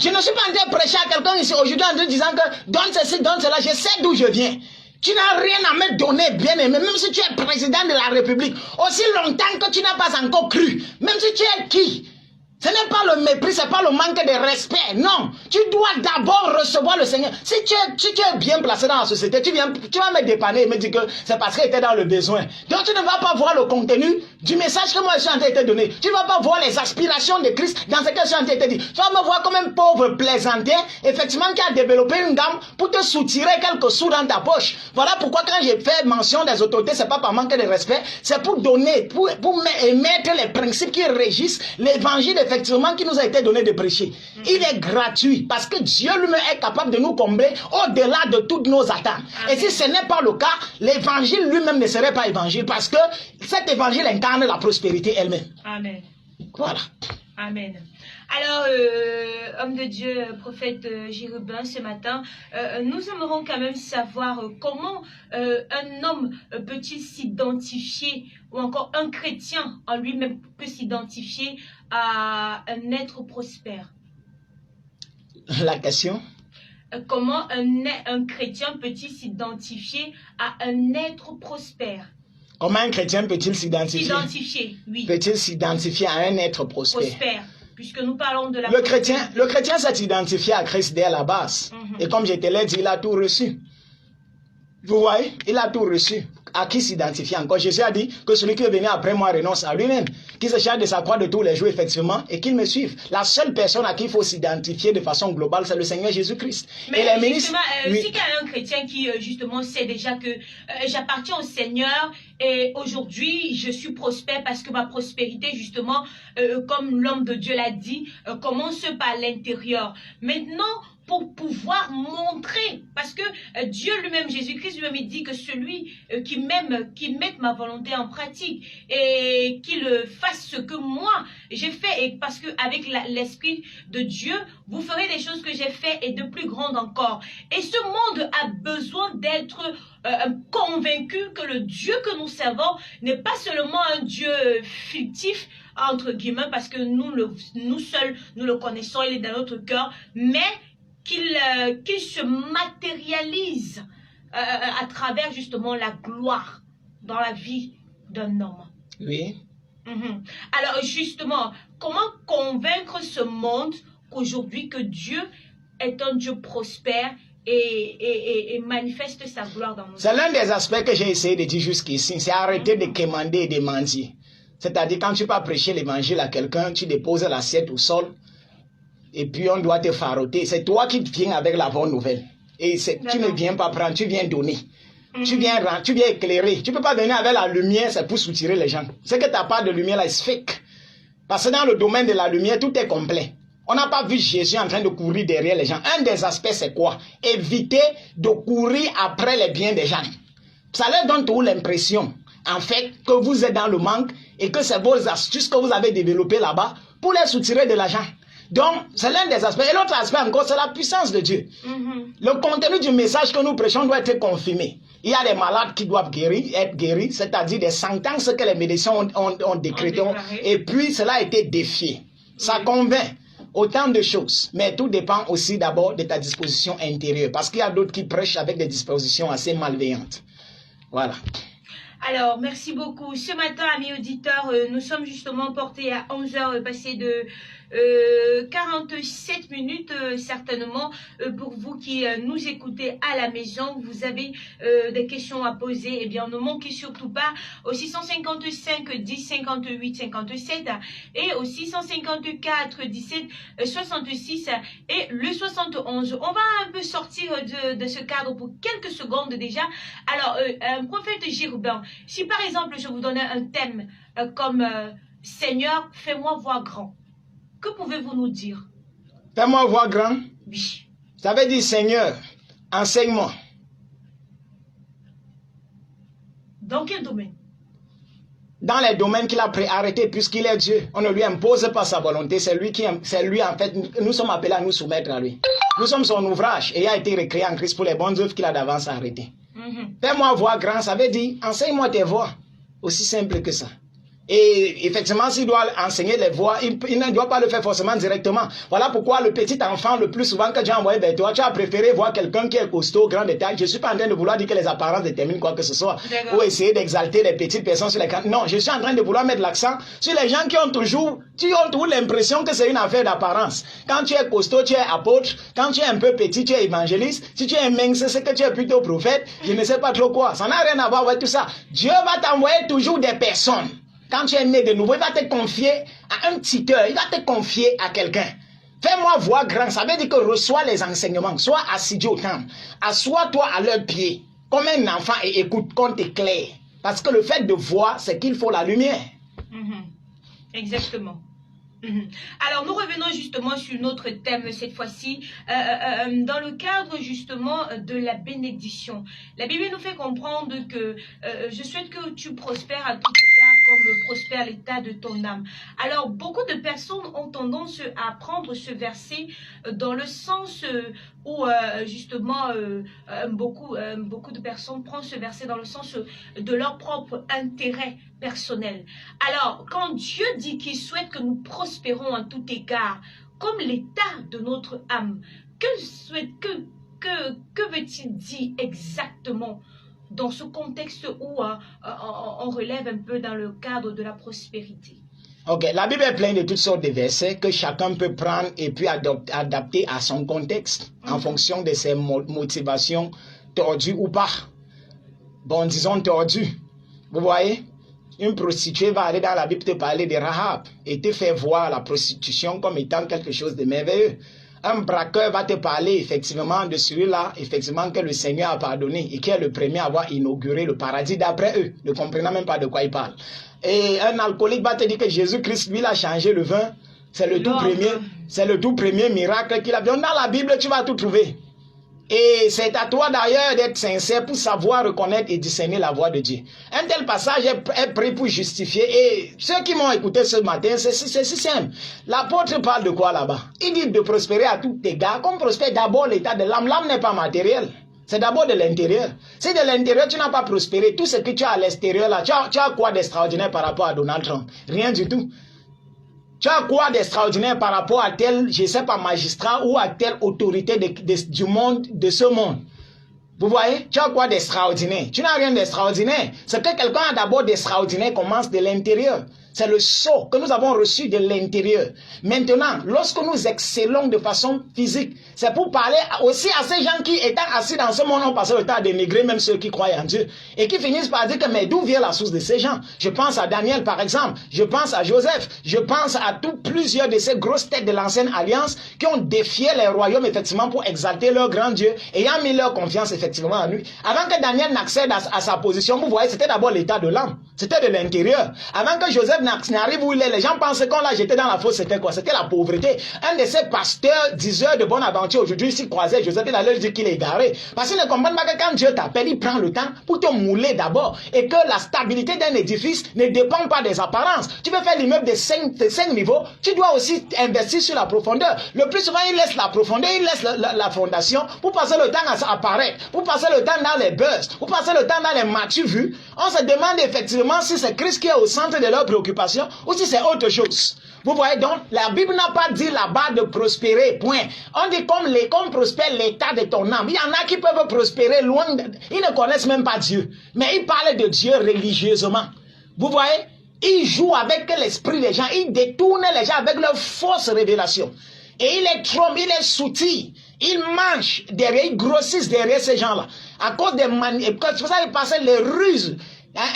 S2: Je ne suis pas en train de prêcher à quelqu'un ici aujourd'hui en te disant que donne ceci, donne cela, je sais d'où je viens. Tu n'as rien à me donner, bien aimé, même si tu es président de la République, aussi longtemps que tu n'as pas encore cru, même si tu es qui. Ce n'est pas le mépris, ce n'est pas le manque de respect. Non, tu dois d'abord recevoir le Seigneur. Si tu es bien placé dans la société, tu vas me dépanner et me dire que c'est parce qu'il était dans le besoin. Donc tu ne vas pas voir le contenu du message que moi je suis en train de te donner. Tu ne vas pas voir les aspirations de Christ dans ce que je suis en train de te dire. Tu vas me voir comme un pauvre plaisantin, effectivement, qui a développé une gamme pour te soutirer quelques sous dans ta poche. Voilà pourquoi quand j'ai fait mention des autorités, ce n'est pas par manque de respect, c'est pour donner, pour émettre les principes qui régissent l'évangile effectivement qui nous a été donné de prêcher. Il est gratuit parce que Dieu lui-même est capable de nous combler au-delà de toutes nos attentes. Amen. Et si ce n'est pas le cas, l'évangile lui-même ne serait pas évangile parce que cet évangile incarne la prospérité elle-même.
S1: Amen.
S2: Voilà.
S1: Amen. Alors, homme de Dieu, prophète Jérubin, ce matin, nous aimerons quand même savoir comment un homme peut-il s'identifier, ou encore un chrétien en lui-même peut s'identifier à un être prospère.
S2: La question?
S1: Comment un chrétien peut-il s'identifier à un être prospère?
S2: Comment un chrétien peut-il s'identifier?
S1: Oui.
S2: Peut-il s'identifier à un être prospère?
S1: Puisque nous parlons de la...
S2: Le chrétien s'est identifié à Christ dès la base. Et comme je te l'ai dit, il a tout reçu. Vous voyez, il a tout reçu. À qui s'identifier encore? Jésus a dit que celui qui est venu après moi renonce à lui-même, qu'il se charge de sa croix de tous les jours, effectivement, et qu'il me suive. La seule personne à qui il faut s'identifier de façon globale, c'est le Seigneur Jésus-Christ.
S1: Mais et les justement, oui. Si il y a un chrétien qui, justement, sait déjà que j'appartiens au Seigneur et aujourd'hui, je suis prospère parce que ma prospérité, justement, comme l'homme de Dieu l'a dit, commence par l'intérieur. Maintenant, pour pouvoir montrer, parce que Dieu lui-même, Jésus-Christ lui-même, il dit que celui qui m'aime, qui mette ma volonté en pratique et qu'il fasse ce que moi j'ai fait, et parce que avec l'Esprit de Dieu, vous ferez des choses que j'ai fait et de plus grandes encore. Et ce monde a besoin d'être convaincu que le Dieu que nous servons n'est pas seulement un Dieu fictif, entre guillemets, parce que nous seuls, nous le connaissons, il est dans notre cœur, mais qu'il se matérialise à travers justement la gloire dans la vie d'un homme.
S2: Oui.
S1: Alors justement, comment convaincre ce monde qu'aujourd'hui que Dieu est un Dieu prospère et manifeste sa gloire dans nos vies?
S2: C'est l'un des aspects que j'ai essayé de dire jusqu'ici, c'est arrêter de quémander et de mentir. C'est-à-dire quand tu vas prêcher l'évangile à quelqu'un, tu déposes l'assiette au sol, et puis on doit te faroter. C'est toi qui viens avec la bonne nouvelle. Et tu ne viens pas prendre, tu viens donner. Tu viens éclairer. Tu ne peux pas venir avec la lumière, c'est pour soutirer les gens. C'est que tu n'as pas de lumière là, c'est fake. Parce que dans le domaine de la lumière, tout est complet. On n'a pas vu Jésus en train de courir derrière les gens. Un des aspects, c'est quoi? Éviter de courir après les biens des gens. Ça leur donne toujours l'impression, en fait, que vous êtes dans le manque et que c'est vos astuces que vous avez développées là-bas pour les soutirer de l'argent. Donc, c'est l'un des aspects. Et l'autre aspect encore, c'est la puissance de Dieu. Le contenu du message que nous prêchons doit être confirmé. Il y a des malades qui doivent être guéris, c'est-à-dire des sentences que les médecins ont décrétées. Et puis, cela a été défié. Ça convainc autant de choses. Mais tout dépend aussi d'abord de ta disposition intérieure. Parce qu'il y a d'autres qui prêchent avec des dispositions assez malveillantes. Voilà.
S1: Alors, merci beaucoup. Ce matin, amis auditeurs, nous sommes justement portés à 11h, passé de 47 minutes certainement. Pour vous qui nous écoutez à la maison, vous avez des questions à poser, eh bien ne manquez surtout pas au 655 10 58 57 et au 654 17 66 et le 71. On va un peu sortir de ce cadre pour quelques secondes déjà. Alors, prophète Girobin, si par exemple je vous donnais un thème comme Seigneur, fais-moi voir grand, que pouvez-vous nous dire?
S2: Fais-moi voir grand.
S1: Oui.
S2: Ça veut dire Seigneur, enseigne-moi.
S1: Dans quel domaine?
S2: Dans les domaines qu'il a arrêtés, puisqu'il est Dieu. On ne lui impose pas sa volonté. C'est lui en fait, nous sommes appelés à nous soumettre à lui. Nous sommes son ouvrage et il a été recréé en Christ pour les bonnes œuvres qu'il a d'avance arrêtées. Fais-moi voir grand, ça veut dire enseigne-moi tes voies. Aussi simple que ça. Et effectivement, s'il doit enseigner les voies, il ne doit pas le faire forcément directement. Voilà pourquoi le petit enfant, le plus souvent que j'ai envoyé vers toi, tu as préféré voir quelqu'un qui est costaud, grand détail. Je ne suis pas en train de vouloir dire que les apparences déterminent quoi que ce soit. Ou essayer d'exalter les petites personnes sur les camps. Non, je suis en train de vouloir mettre l'accent sur les gens qui ont toujours l'impression que c'est une affaire d'apparence. Quand tu es costaud, tu es apôtre. Quand tu es un peu petit, tu es évangéliste. Si tu es mince, c'est que tu es plutôt prophète. Je ne sais pas trop quoi. Ça n'a rien à voir avec tout ça. Dieu va t'envoyer toujours des personnes. Quand tu es né de nouveau, il va te confier à un tuteur, il va te confier à quelqu'un. Fais-moi voir grand, ça veut dire que reçois les enseignements, sois assidu au temple, assois-toi à leurs pieds, comme un enfant et écoute qu'on t'éclaire. Parce que le fait de voir, c'est qu'il faut la lumière.
S1: Exactement. Alors, nous revenons justement sur notre thème cette fois-ci, dans le cadre justement de la bénédiction. La Bible nous fait comprendre que je souhaite que tu prospères à tout égard comme prospère l'état de ton âme. Alors, beaucoup de personnes ont tendance à prendre ce verset dans le sens où justement beaucoup de personnes prennent ce verset dans le sens de leur propre intérêt personnel. Alors, quand Dieu dit qu'il souhaite que nous prospérons en tout égard, comme l'état de notre âme, que veut-il dire exactement dans ce contexte où on relève un peu dans le cadre de la prospérité?
S2: Ok, la Bible est pleine de toutes sortes de versets que chacun peut prendre et puis adapter à son contexte en fonction de ses motivations tordues ou pas. Bon, disons tordues. Vous voyez? Une prostituée va aller dans la Bible te parler de Rahab et te faire voir la prostitution comme étant quelque chose de merveilleux. Un braqueur va te parler effectivement de celui-là, effectivement que le Seigneur a pardonné et qui est le premier à avoir inauguré le paradis d'après eux, ne comprenant même pas de quoi il parle. Et un alcoolique va te dire que Jésus-Christ, lui, a changé le vin. C'est le tout premier miracle qu'il a fait. Dans la Bible, tu vas tout trouver. Et c'est à toi d'ailleurs d'être sincère pour savoir reconnaître et discerner la voix de Dieu. Un tel passage est pris pour justifier. Et ceux qui m'ont écouté ce matin, c'est si simple. L'apôtre parle de quoi là-bas? Il dit de prospérer à tout égard. Comme prospère d'abord l'état de l'âme. L'âme n'est pas matérielle. C'est d'abord de l'intérieur. Si de l'intérieur tu n'as pas prospéré, tout ce que tu as à l'extérieur là, tu as quoi d'extraordinaire par rapport à Donald Trump? Rien du tout. Tu as quoi d'extraordinaire par rapport à tel, je ne sais pas, magistrat ou à telle autorité du monde, de ce monde? Vous voyez? Tu as quoi d'extraordinaire? Tu n'as rien d'extraordinaire. Ce que quelqu'un a d'abord d'extraordinaire commence de l'intérieur. C'est le sceau que nous avons reçu de l'intérieur. Maintenant, lorsque nous excellons de façon physique, c'est pour parler aussi à ces gens qui, étant assis dans ce monde, ont passé le temps à dénigrer même ceux qui croient en Dieu. Et qui finissent par dire que, mais d'où vient la source de ces gens? Je pense à Daniel, par exemple. Je pense à Joseph. Je pense à plusieurs de ces grosses têtes de l'ancienne alliance qui ont défié les royaumes, effectivement, pour exalter leur grand Dieu, ayant mis leur confiance, effectivement, en lui. Avant que Daniel n'accède à sa position, vous voyez, c'était d'abord l'état de l'âme. C'était de l'intérieur. Avant que Joseph arrive où il est, les gens pensaient qu'on l'a jeté dans la fosse, c'était quoi? C'était la pauvreté. Un de ces pasteurs, diseurs de bonne aventure, aujourd'hui, s'il croisait Joseph, il allait lui dire qu'il est égaré. Parce qu'il ne comprend pas que quand Dieu t'appelle, il prend le temps pour te mouler d'abord. Et que la stabilité d'un édifice ne dépend pas des apparences. Tu veux faire l'immeuble de 5 niveaux, tu dois aussi investir sur la profondeur. Le plus souvent, il laisse la profondeur, il laisse la fondation pour passer le temps à apparaître, pour passer le temps dans les buzz, pour passer le temps dans les matchs vus. On se demande effectivement si c'est Christ qui est au centre de leurs préoccupations ou si c'est autre chose. Vous voyez donc, la Bible n'a pas dit là-bas de prospérer, point. On dit comme prospère l'état de ton âme. Il y en a qui peuvent prospérer loin, ils ne connaissent même pas Dieu. Mais ils parlent de Dieu religieusement. Vous voyez, ils jouent avec l'esprit des gens, ils détournent les gens avec leurs fausses révélations. Et il est trompe, il est soutille, il mange derrière, il grossissent derrière ces gens-là. À cause des c'est pour ça qu'ils passent les ruses.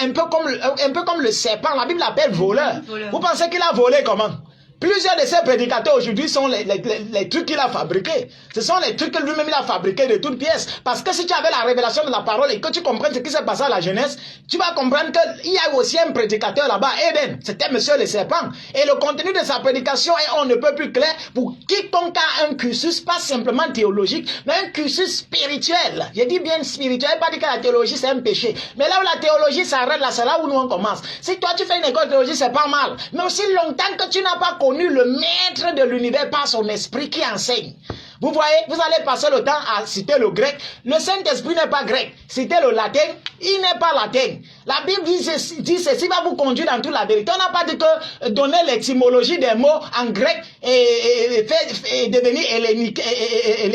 S2: Un peu comme le serpent, la Bible l'appelle voleur. Vous pensez qu'il a volé comment? Plusieurs de ces prédicateurs aujourd'hui sont les trucs qu'il a fabriqués. Ce sont les trucs que lui-même il a fabriqués de toutes pièces. Parce que si tu avais la révélation de la parole et que tu comprennes ce qui s'est passé à la jeunesse, tu vas comprendre qu'il y a aussi un prédicateur là-bas, Eden. C'était monsieur le serpent. Et le contenu de sa prédication est on ne peut plus clair pour quiconque a un cursus, pas simplement théologique, mais un cursus spirituel. Je dis bien spirituel, pas dire que la théologie c'est un péché. Mais là où la théologie s'arrête, là c'est là où nous on commence. Si toi tu fais une école de théologie, c'est pas mal. Mais aussi longtemps que tu n'as pas connu le maître de l'univers par son esprit qui enseigne. Vous voyez, vous allez passer le temps à citer le grec. Le Saint-Esprit n'est pas grec. Citer le latin, il n'est pas latin. La Bible dit ceci va vous conduire dans toute la vérité. On n'a pas dit que donner l'étymologie des mots en grec et devenir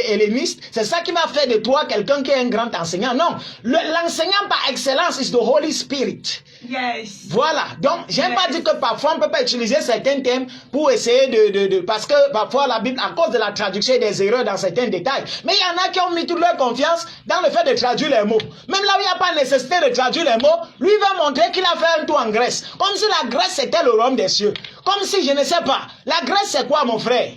S2: helléniste, c'est ça qui m'a fait de toi quelqu'un qui est un grand enseignant. Non, l'enseignant par excellence is the Holy Spirit.
S1: Yes.
S2: Voilà, donc je n'ai pas dit que parfois on ne peut pas utiliser certains thèmes pour essayer parce que parfois la Bible, à cause de la traduction et des erreurs dans certains détails, mais il y en a qui ont mis toute leur confiance dans le fait de traduire les mots. Même là où il n'y a pas nécessité de traduire les mots, lui va montrer qu'il a fait un tour en Grèce, comme si la Grèce c'était le royaume des cieux, comme si je ne sais pas, la Grèce c'est quoi mon frère?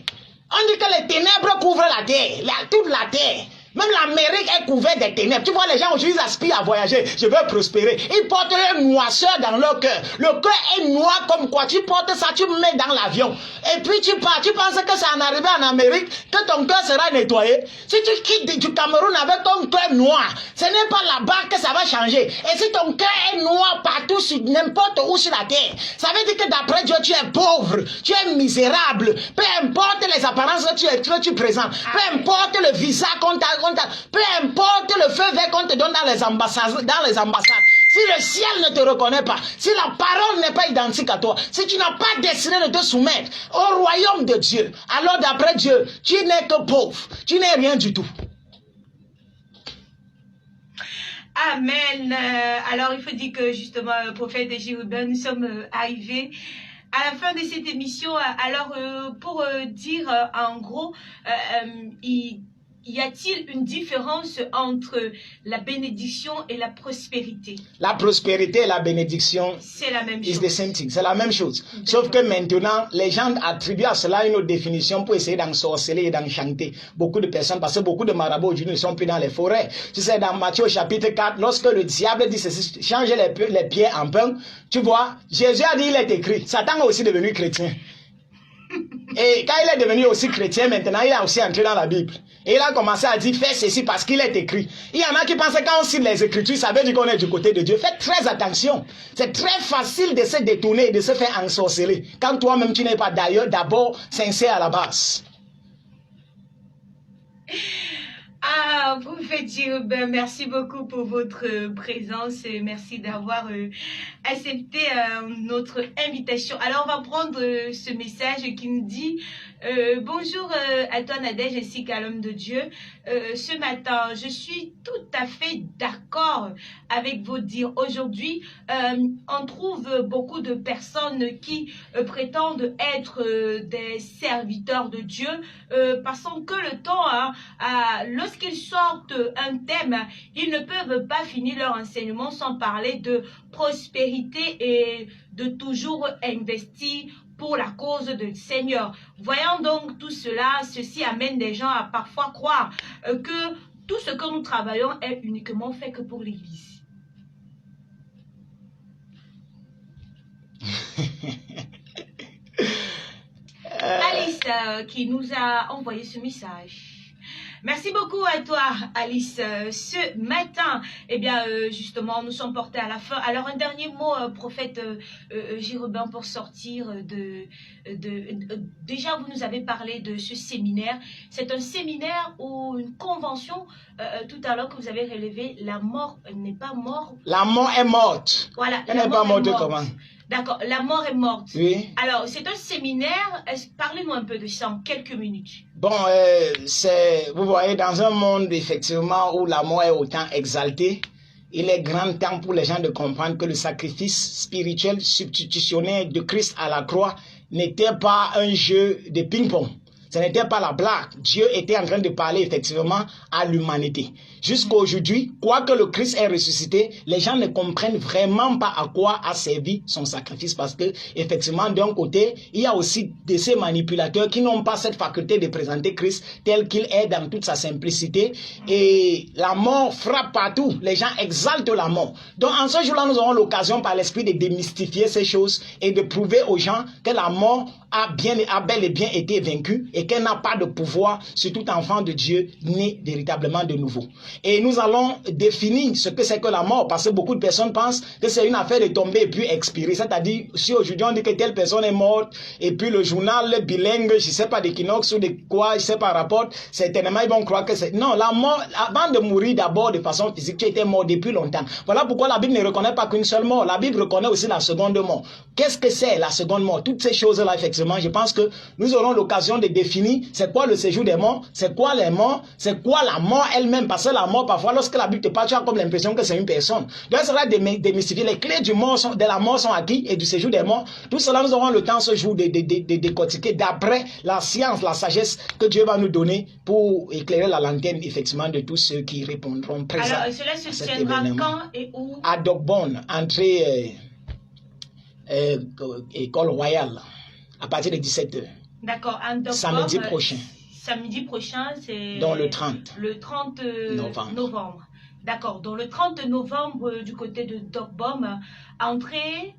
S2: On dit que les ténèbres couvrent la terre, toute la terre. Même l'Amérique est couverte des ténèbres. Tu vois, les gens aujourd'hui, ils aspirent à voyager. Je veux prospérer. Ils portent leur noirceur dans leur cœur. Le cœur est noir comme quoi. Tu portes ça, tu mets dans l'avion. Et puis tu pars. Tu penses que c'est en arrivant en Amérique que ton cœur sera nettoyé. Si tu quittes du Cameroun avec ton cœur noir, ce n'est pas là-bas que ça va changer. Et si ton cœur est noir partout, sur n'importe où sur la terre, ça veut dire que d'après Dieu, tu es pauvre, tu es misérable. Peu importe les apparences que tu présentes. Peu importe le visa qu'on t'a. Peu importe le feu vert qu'on te donne dans les ambassades, si le ciel ne te reconnaît pas, si la parole n'est pas identique à toi, si tu n'as pas décidé de te soumettre au royaume de Dieu, alors d'après Dieu, tu n'es que pauvre, tu n'es rien du tout.
S1: Amen. Alors il faut dire que justement, prophète Jérubin, nous sommes arrivés à la fin de cette émission. Alors pour dire en gros, y a-t-il une différence entre la bénédiction et la prospérité? La prospérité et la bénédiction, c'est la même chose. C'est la même chose. Sauf que maintenant, les gens attribuent à cela une autre définition pour essayer d'ensorceler et d'enchanter beaucoup de personnes, parce que beaucoup de marabouts aujourd'hui ne sont plus dans les forêts. Tu sais, dans Matthieu chapitre 4, lorsque le diable dit ceci, changer les pieds en pain, tu vois, Jésus a dit, il est écrit. Satan est aussi devenu chrétien. Et quand il est devenu aussi chrétien, maintenant, il a aussi entré dans la Bible. Et il a commencé à dire, fais ceci parce qu'il est écrit. Il y en a qui pensent que quand on cite les Écritures, ça veut dire qu'on est du côté de Dieu. Faites très attention. C'est très facile de se détourner et de se faire ensorceler. Quand toi-même, tu n'es pas d'ailleurs d'abord sincère à la base. Ah, prophète Jérubin, merci beaucoup pour votre présence et merci d'avoir accepté notre invitation. Alors, on va prendre ce message qui nous dit bonjour à toi Nadège ainsi qu'à l'homme de Dieu. Ce matin, je suis tout à fait d'accord avec vos dires. Aujourd'hui, on trouve beaucoup de personnes qui prétendent être des serviteurs de Dieu parce que le temps, lorsqu'ils sortent un thème, ils ne peuvent pas finir leur enseignement sans parler de prospérité et de toujours investir pour la cause du Seigneur. Voyons donc tout cela, ceci amène des gens à parfois croire que tout ce que nous travaillons est uniquement fait que pour l'Église. Alice qui nous a envoyé ce message. Merci beaucoup à toi, Alice. Ce matin, eh bien, justement, nous sommes portés à la fin. Alors, un dernier mot, prophète Jérobin, pour sortir déjà, vous nous avez parlé de ce séminaire. C'est un séminaire ou une convention, tout à l'heure que vous avez relevé, la mort n'est pas morte.
S2: La mort est morte.
S1: Voilà.
S2: Elle n'est pas morte comment?
S1: D'accord, la mort est morte.
S2: Oui.
S1: Alors, c'est un séminaire. Parlez-nous un peu de ça en quelques minutes.
S2: Bon, vous voyez, dans un monde, effectivement, où la mort est autant exaltée, il est grand temps pour les gens de comprendre que le sacrifice spirituel substitutionnel de Christ à la croix n'était pas un jeu de ping-pong. Ce n'était pas la blague. Dieu était en train de parler effectivement à l'humanité. Jusqu'à aujourd'hui, quoique le Christ est ressuscité, les gens ne comprennent vraiment pas à quoi a servi son sacrifice. Parce que, effectivement, d'un côté, il y a aussi de ces manipulateurs qui n'ont pas cette faculté de présenter Christ tel qu'il est dans toute sa simplicité. Et la mort frappe partout. Les gens exaltent la mort. Donc, en ce jour-là, nous aurons l'occasion par l'esprit de démystifier ces choses et de prouver aux gens que la mort a bel et bien été vaincue et qu'elle n'a pas de pouvoir sur tout enfant de Dieu né véritablement de nouveau. Et nous allons définir ce que c'est que la mort, parce que beaucoup de personnes pensent que c'est une affaire de tomber et puis expirer. C'est-à-dire, si aujourd'hui on dit que telle personne est morte, et puis le journal bilingue, je ne sais pas d'Equinox ou de quoi, je ne sais pas, rapporte, certainement ils vont croire que c'est... Non, la mort, avant de mourir d'abord de façon physique, tu étais mort depuis longtemps. Voilà pourquoi la Bible ne reconnaît pas qu'une seule mort. La Bible reconnaît aussi la seconde mort. Qu'est-ce que c'est la seconde mort? Toutes ces choses-là, effectivement, je pense que nous aurons l'occasion de définir c'est quoi le séjour des morts, c'est quoi les morts, c'est quoi la mort elle-même, parce que la mort, parfois, lorsque la Bible te parle, tu as comme l'impression que c'est une personne. Donc, ça va démystifier. Les clés de la mort sont acquises et du séjour des morts. Tout cela, nous aurons le temps ce jour de décortiquer d'après la science, la sagesse que Dieu va nous donner pour éclairer la lanterne, effectivement, de tous ceux qui répondront présents.
S1: Alors, cela se tiendra quand et où?
S2: À Dogbon, entrée École Royale, à partir de 17h.
S1: D'accord,
S2: samedi prochain.
S1: Samedi prochain, c'est...
S2: Dans le 30.
S1: Le 30 novembre. D'accord, dans le 30 novembre, du côté de Dogbom, entrée...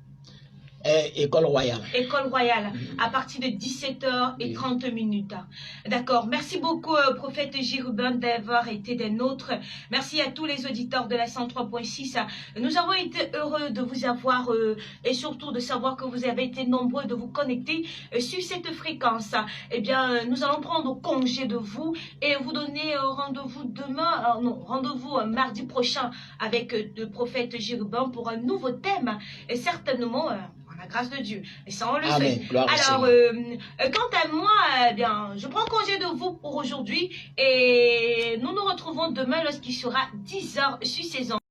S2: École Royale.
S1: École Royale, à partir de 17h30. D'accord. Merci beaucoup, prophète Jérobin, d'avoir été des nôtres. Merci à tous les auditeurs de la 103.6. Nous avons été heureux de vous avoir et surtout de savoir que vous avez été nombreux de vous connecter sur cette fréquence. Eh bien, nous allons prendre congé de vous et vous donner rendez-vous demain, rendez-vous mardi prochain avec le prophète Jérobin pour un nouveau thème et certainement... la grâce de Dieu. Et ça, on le sait. Alors, quant à moi, eh bien, je prends congé de vous pour aujourd'hui et nous nous retrouvons demain lorsqu'il sera 10h sur ces ondes.